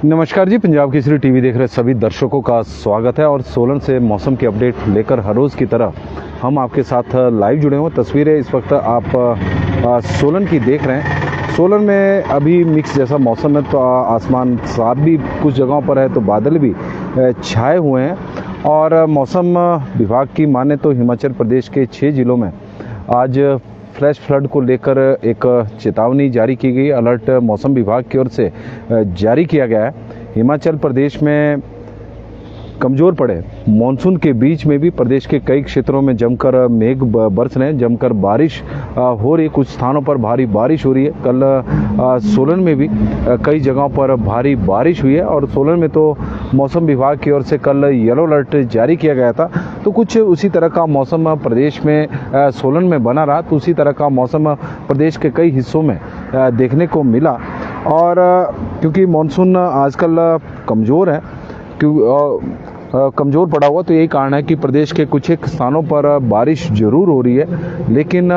नमस्कार जी, पंजाब केसरी टीवी देख रहे सभी दर्शकों का स्वागत है। और सोलन से मौसम की अपडेट लेकर हर रोज़ की तरह हम आपके साथ लाइव जुड़े हुए। तस्वीरें इस वक्त आप सोलन की देख रहे हैं। सोलन में अभी मिक्स जैसा मौसम है, तो आसमान साफ भी कुछ जगहों पर है, तो बादल भी छाए हुए हैं। और मौसम विभाग की माने तो हिमाचल प्रदेश के 6 ज़िलों में आज फ्लैश फ्लड को लेकर एक चेतावनी जारी की गई। अलर्ट मौसम विभाग की ओर से जारी किया गया है। हिमाचल प्रदेश में कमज़ोर पड़े मानसून के बीच में भी प्रदेश के कई क्षेत्रों में जमकर मेघ बरस रहे हैं, जमकर बारिश हो रही है। कुछ स्थानों पर भारी बारिश हो रही है। कल सोलन में भी कई जगहों पर भारी बारिश हुई है। और सोलन में तो मौसम विभाग की ओर से कल येलो अलर्ट जारी किया गया था। तो कुछ उसी तरह का मौसम प्रदेश में सोलन में बना रहा। तो उसी तरह का मौसम प्रदेश के कई हिस्सों में देखने को मिला। और क्योंकि मानसून आजकल कमज़ोर है, कमज़ोर पड़ा हुआ, तो यही कारण है कि प्रदेश के कुछ एक स्थानों पर बारिश ज़रूर हो रही है, लेकिन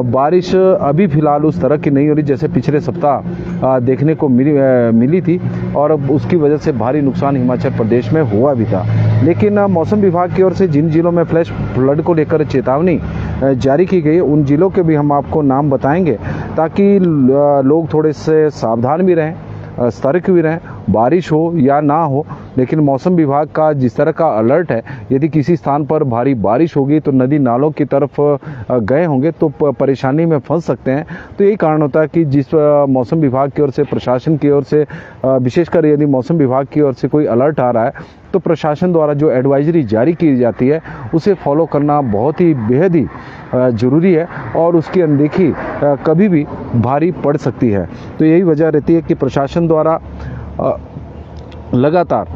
बारिश अभी फ़िलहाल उस तरह की नहीं हो रही जैसे पिछले सप्ताह देखने को मिली थी। और उसकी वजह से भारी नुकसान हिमाचल प्रदेश में हुआ भी था। लेकिन मौसम विभाग की ओर से जिन जिलों में फ्लैश फ्लड को लेकर चेतावनी जारी की गई, उन जिलों के भी हम आपको नाम बताएंगे, ताकि लोग थोड़े से सावधान भी रहें, सतर्क भी रहें। बारिश हो या ना हो, लेकिन मौसम विभाग का जिस तरह का अलर्ट है, यदि किसी स्थान पर भारी बारिश होगी तो नदी नालों की तरफ गए होंगे तो परेशानी में फंस सकते हैं। तो यही कारण होता है कि जिस मौसम विभाग की ओर से, प्रशासन की ओर से, विशेषकर यदि मौसम विभाग की ओर से कोई अलर्ट आ रहा है, तो प्रशासन द्वारा जो एडवाइजरी जारी की जाती है उसे फॉलो करना बहुत ही बेहद ही ज़रूरी है। और उसकी अनदेखी कभी भी भारी पड़ सकती है। तो यही वजह रहती है कि प्रशासन द्वारा लगातार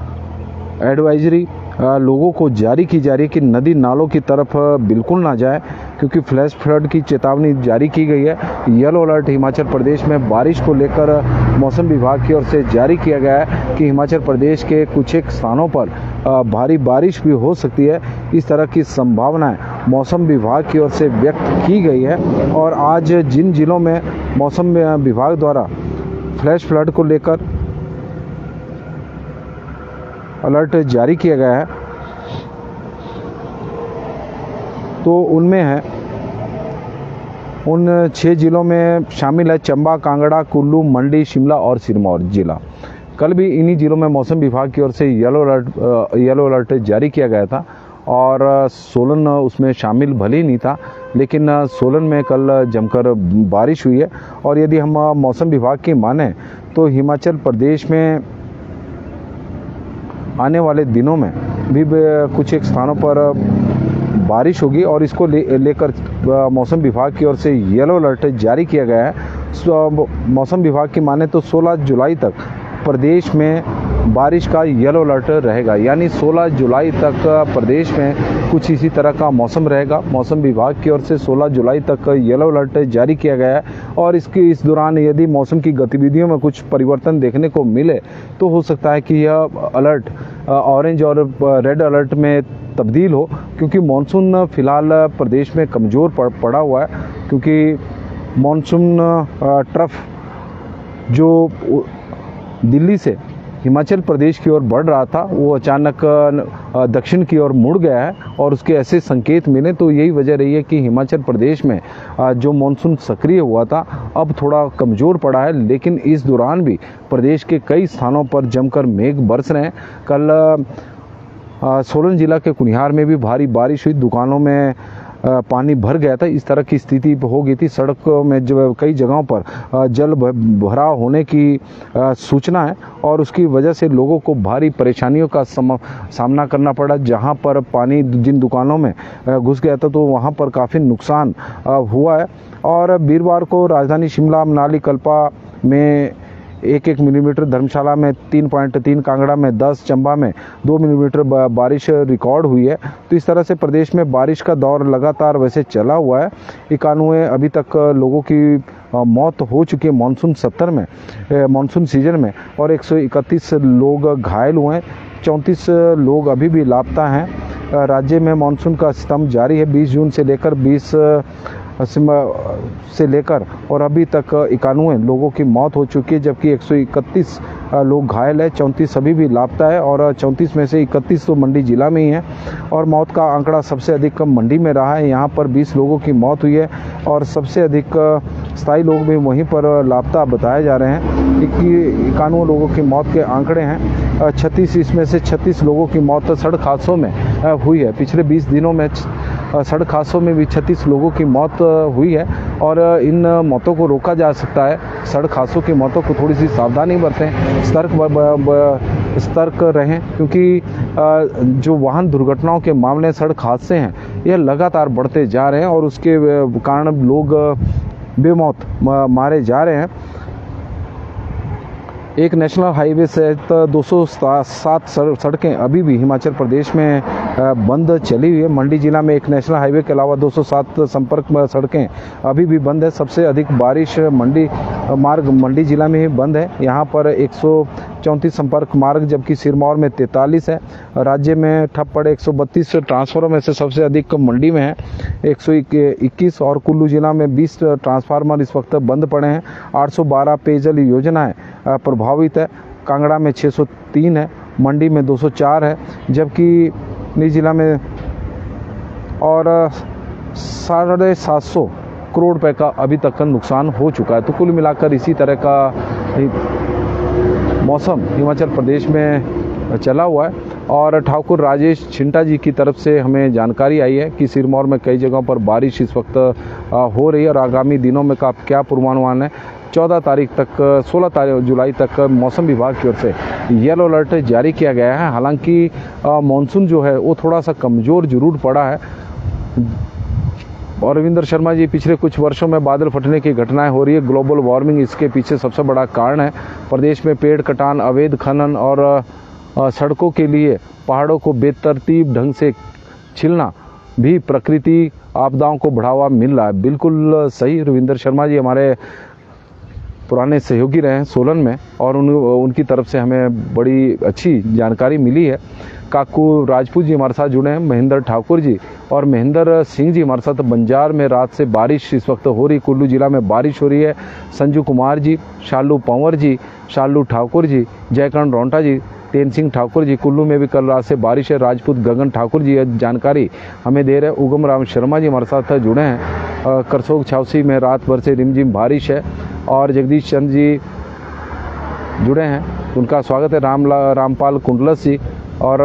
एडवाइजरी लोगों को जारी की जा रही है कि नदी नालों की तरफ बिल्कुल ना जाए, क्योंकि फ्लैश फ्लड की चेतावनी जारी की गई है। येलो अलर्ट हिमाचल प्रदेश में बारिश को लेकर मौसम विभाग की ओर से जारी किया गया है कि हिमाचल प्रदेश के कुछ एक स्थानों पर भारी बारिश भी हो सकती है। इस तरह की संभावनाएं मौसम विभाग की ओर से व्यक्त की गई है। और आज जिन जिलों में मौसम विभाग द्वारा फ्लैश फ्लड को लेकर अलर्ट जारी किया गया है, तो उनमें है, उन 6 ज़िलों में शामिल है चंबा, कांगड़ा, कुल्लू, मंडी, शिमला और सिरमौर जिला। कल भी इन्हीं ज़िलों में मौसम विभाग की ओर से येलो अलर्ट जारी किया गया था। और सोलन उसमें शामिल भले ही नहीं था, लेकिन सोलन में कल जमकर बारिश हुई है। और यदि हम मौसम विभाग की माने तो हिमाचल प्रदेश में आने वाले दिनों में भी कुछ एक स्थानों पर बारिश होगी। और इसको लेकर मौसम विभाग की ओर से येलो अलर्ट जारी किया गया है। मौसम विभाग की माने तो 16 जुलाई तक प्रदेश में बारिश का येलो अलर्ट रहेगा। यानी 16 जुलाई तक प्रदेश में कुछ इसी तरह का मौसम रहेगा। मौसम विभाग की ओर से 16 जुलाई तक येलो अलर्ट जारी किया गया है। और इस दौरान यदि मौसम की गतिविधियों में कुछ परिवर्तन देखने को मिले, तो हो सकता है कि यह अलर्ट ऑरेंज और रेड अलर्ट में तब्दील हो, क्योंकि मानसून फ़िलहाल प्रदेश में कमज़ोर पड़ा हुआ है। क्योंकि मानसून ट्रफ जो दिल्ली से हिमाचल प्रदेश की ओर बढ़ रहा था, वो अचानक दक्षिण की ओर मुड़ गया है। और उसके ऐसे संकेत मिले, तो यही वजह रही है कि हिमाचल प्रदेश में जो मानसून सक्रिय हुआ था अब थोड़ा कमज़ोर पड़ा है। लेकिन इस दौरान भी प्रदेश के कई स्थानों पर जमकर मेघ बरस रहे हैं। कल सोलन जिला के कुनिहार में भी भारी बारिश हुई। दुकानों में पानी भर गया था। इस तरह की स्थिति हो गई थी। सड़कों में जो कई जगहों पर जल भराव होने की सूचना है। और उसकी वजह से लोगों को भारी परेशानियों का सामना करना पड़ा। जहां पर पानी जिन दुकानों में घुस गया था, तो वहां पर काफ़ी नुकसान हुआ है। और वीरवार को राजधानी शिमला, मनाली, कल्पा में 1-1 मिलीमीटर, धर्मशाला में 3.3, कांगड़ा में 10, चंबा में 2 मिलीमीटर बारिश रिकॉर्ड हुई है। तो इस तरह से प्रदेश में बारिश का दौर लगातार वैसे चला हुआ है। 91 अभी तक लोगों की मौत हो चुकी है मानसून सत्र में, मानसून सीजन में। और 131 लोग घायल हुए हैं। 34 लोग अभी भी लापता हैं। राज्य में मानसून का सितम जारी है। 20 जून से लेकर 20 से लेकर और अभी तक 91 लोगों की मौत हो चुकी है, जबकि 131 लोग घायल है। 34 अभी भी लापता है और 34 में से 31 तो मंडी जिला में ही है। और मौत का आंकड़ा सबसे अधिक मंडी में रहा है, यहाँ पर 20 लोगों की मौत हुई है और सबसे अधिक स्थायी लोग भी वहीं पर लापता बताए जा रहे हैं। 91 लोगों की मौत के आंकड़े हैं। 36 इसमें से 36 लोगों की मौत सड़क हादसों में हुई है। पिछले 20 दिनों में सड़क हादसों में भी 36 लोगों की मौत हुई है और इन मौतों को रोका जा सकता है। सड़क हादसों की मौतों को थोड़ी सी सावधानी बरतें, सतर्क रहें, क्योंकि जो वाहन दुर्घटनाओं के मामले सड़क हादसे हैं यह लगातार बढ़ते जा रहे हैं और उसके कारण लोग बेमौत मारे जा रहे हैं। एक नेशनल हाईवे सहित 207 सड़कें अभी भी हिमाचल प्रदेश में बंद चली हुई है। मंडी जिला में एक नेशनल हाईवे के अलावा 207 संपर्क सड़कें अभी भी बंद है। सबसे अधिक बारिश मंडी मार्ग मंडी जिला में ही बंद है। यहाँ पर 134 संपर्क मार्ग, जबकि सिरमौर में 43 है। राज्य में ठप पड़े 132 ट्रांसफार्मर में से सबसे अधिक मंडी में है 121 और कुल्लू जिला में 20 ट्रांसफार्मर इस वक्त बंद पड़े हैं। 812 पेयजल योजनाएं प्रभावित है। कांगड़ा में 603 है, मंडी में 204 है, जबकि निजी जिला में और 750 करोड़ रुपए का अभी तक का नुकसान हो चुका है। तो कुल मिलाकर इसी तरह का मौसम हिमाचल प्रदेश में चला हुआ है। और ठाकुर राजेश छिंटा जी की तरफ से हमें जानकारी आई है कि सिरमौर में कई जगहों पर बारिश इस वक्त हो रही है और आगामी दिनों में का क्या पूर्वानुमान है। 14 तारीख तक 16 जुलाई तक मौसम विभाग की ओर से येलो अलर्ट जारी किया गया है। हालांकि मानसून जो है वो थोड़ा सा कमज़ोर जरूर पड़ा है। और रविंद्र शर्मा जी, पिछले कुछ वर्षों में बादल फटने की घटनाएं हो रही है। ग्लोबल वार्मिंग इसके पीछे सबसे बड़ा कारण है। प्रदेश में पेड़ कटान, अवैध खनन और सड़कों के लिए पहाड़ों को बेतरतीब ढंग से छिलना भी प्रकृति आपदाओं को बढ़ावा मिल रहा है। बिल्कुल सही, रविंद्र शर्मा जी हमारे पुराने सहयोगी रहे हैं सोलन में और उनकी तरफ से हमें बड़ी अच्छी जानकारी मिली है। काकू राजपूत जी हमारे साथ जुड़े हैं, महेंद्र ठाकुर जी और महेंद्र सिंह जी हमारे साथ। बंजार में रात से बारिश इस वक्त हो रही, कुल्लू जिला में बारिश हो रही है। संजू कुमार जी, शालू पंवर जी, शालू ठाकुर जी, जयकर्ण रोंटा जी, तेन सिंह ठाकुर जी, कुल्लू में भी कल रात से बारिश है। राजपूत गगन ठाकुर जी जानकारी हमें दे रहे हैं। उगम राम शर्मा जी हमारे साथ जुड़े हैं। करसोग छावसी में रात भर से रिमझिम बारिश है और जगदीश चंद जी जुड़े हैं, उनका स्वागत है। रामपाल कुंडलस जी और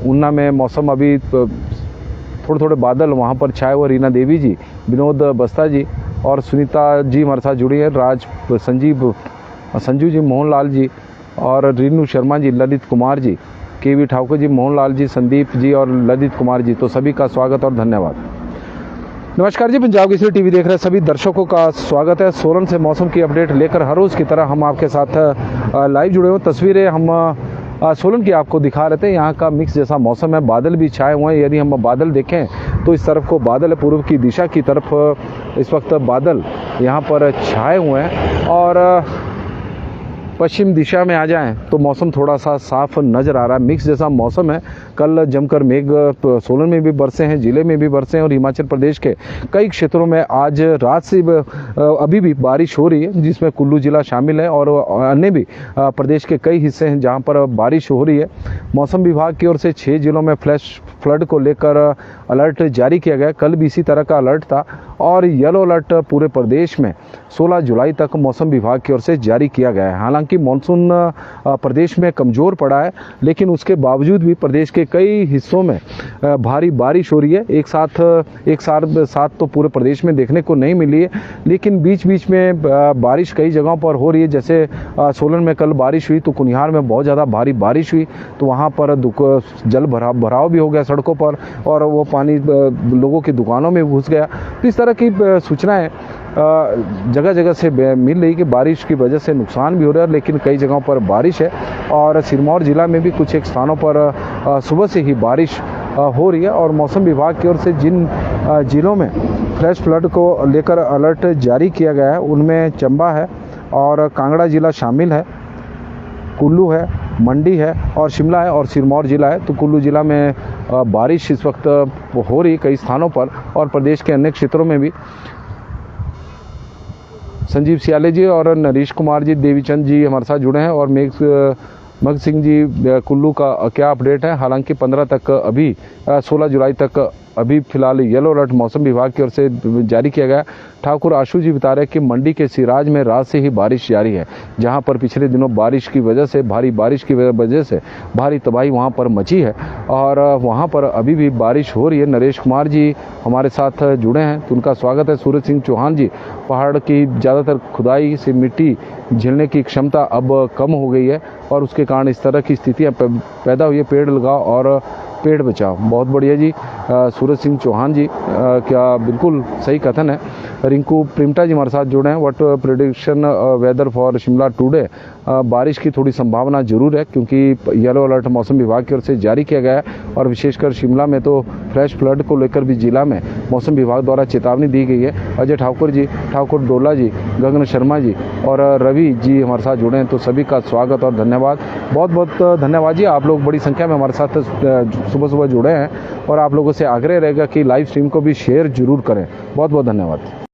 ऊना में मौसम अभी थोड़े थोड़े बादल वहाँ पर छाए हुए। रीना देवी जी, विनोद बस्ता जी और सुनीता जी हमारे साथ जुड़ी है। संजू जी, मोहनलाल जी और रीनू शर्मा जी, ललित कुमार जी, केवी ठाकुर जी, मोहनलाल जी, संदीप जी और ललित कुमार जी, तो सभी का स्वागत और धन्यवाद। नमस्कार जी, पंजाब केसरी टीवी देख रहे सभी दर्शकों का स्वागत है। सोलन से मौसम की अपडेट लेकर हर रोज़ की तरह हम आपके साथ लाइव जुड़े हुए। तस्वीरें हम सोलन की आपको दिखा रहे थे। यहाँ का मिक्स जैसा मौसम है, बादल भी छाए हुए हैं। यदि हम बादल देखें तो इस तरफ को बादल है, पूर्व की दिशा की तरफ इस वक्त बादल यहाँ पर छाए हुए हैं और पश्चिम दिशा में आ जाएं तो मौसम थोड़ा सा साफ नज़र आ रहा है। मिक्स जैसा मौसम है। कल जमकर मेघ सोलन में भी बरसे हैं, जिले में भी बरसे हैं और हिमाचल प्रदेश के कई क्षेत्रों में आज रात से अभी भी बारिश हो रही है, जिसमें कुल्लू जिला शामिल है और अन्य भी प्रदेश के कई हिस्से हैं जहां पर बारिश हो रही है। मौसम विभाग की ओर से 6 जिलों में फ्लैश फ्लड को लेकर अलर्ट जारी किया गया। कल भी इसी तरह का अलर्ट था और येलो अलर्ट पूरे प्रदेश में 16 जुलाई तक मौसम विभाग की ओर से जारी किया गया है। हालांकि मानसून प्रदेश में कमज़ोर पड़ा है, लेकिन उसके बावजूद भी प्रदेश के कई हिस्सों में भारी बारिश हो रही है। एक साथ तो पूरे प्रदेश में देखने को नहीं मिली है, लेकिन बीच बीच में बारिश कई जगहों पर हो रही है। जैसे सोलन में कल बारिश हुई तो कुनिहार में बहुत ज़्यादा भारी बारिश हुई, तो वहाँ पर जल भराव भी हो गया सड़कों पर और वो पानी लोगों की दुकानों में घुस गया। तो इस तरह की सूचनाएं जगह जगह से मिल रही कि बारिश की वजह से नुकसान भी हो रहा है, लेकिन कई जगहों पर बारिश है। और सिरमौर जिला में भी कुछ एक स्थानों पर सुबह से ही बारिश हो रही है और मौसम विभाग की ओर से जिन जिलों में फ्लैश फ्लड को लेकर अलर्ट जारी किया गया है उनमें चंबा है और कांगड़ा जिला शामिल है, कुल्लू है, मंडी है और शिमला है और सिरमौर जिला है। तो कुल्लू जिला में बारिश इस वक्त हो रही कई स्थानों पर और प्रदेश के अन्य क्षेत्रों में भी संजीव सियाले जी और नरेश कुमार जी, देवीचंद जी हमारे साथ जुड़े हैं और मग सिंह जी कुल्लू का क्या अपडेट है। हालांकि 15 तक अभी 16 जुलाई तक अभी फिलहाल येलो अलर्ट मौसम विभाग की ओर से जारी किया गया। ठाकुर आशु जी बता रहे हैं कि मंडी के सिराज में रात से ही बारिश जारी है, जहां पर पिछले दिनों बारिश की वजह से भारी तबाही वहां पर मची है और वहां पर अभी भी बारिश हो रही है। नरेश कुमार जी हमारे साथ जुड़े हैं तो उनका स्वागत है। सूरज सिंह चौहान जी, पहाड़ की ज़्यादातर खुदाई से मिट्टी झेलने की क्षमता अब कम हो गई है और उसके कारण इस तरह की स्थितियाँ पैदा हुई है। पेड़ लगाओ और पेड़ बचाओ। बहुत बढ़िया जी, सूरज सिंह चौहान जी क्या बिल्कुल सही कथन है। रिंकू प्रिमटा जी हमारे साथ जुड़े हैं। What prediction weather for Shimla today. बारिश की थोड़ी संभावना जरूर है क्योंकि येलो अलर्ट मौसम विभाग की ओर से जारी किया गया है और विशेषकर शिमला में तो फ्लैश फ्लड को लेकर भी जिला में मौसम विभाग द्वारा चेतावनी दी गई है। अजय ठाकुर जी, ठाकुर डोला जी, गगन शर्मा जी और रवि जी हमारे साथ जुड़े हैं तो सभी का स्वागत और धन्यवाद। बहुत बहुत धन्यवाद जी, आप लोग बड़ी संख्या में हमारे साथ सुबह जुड़े हैं और आप लोगों से आग्रह रहेगा कि लाइव स्ट्रीम को भी शेयर जरूर करें। बहुत बहुत धन्यवाद।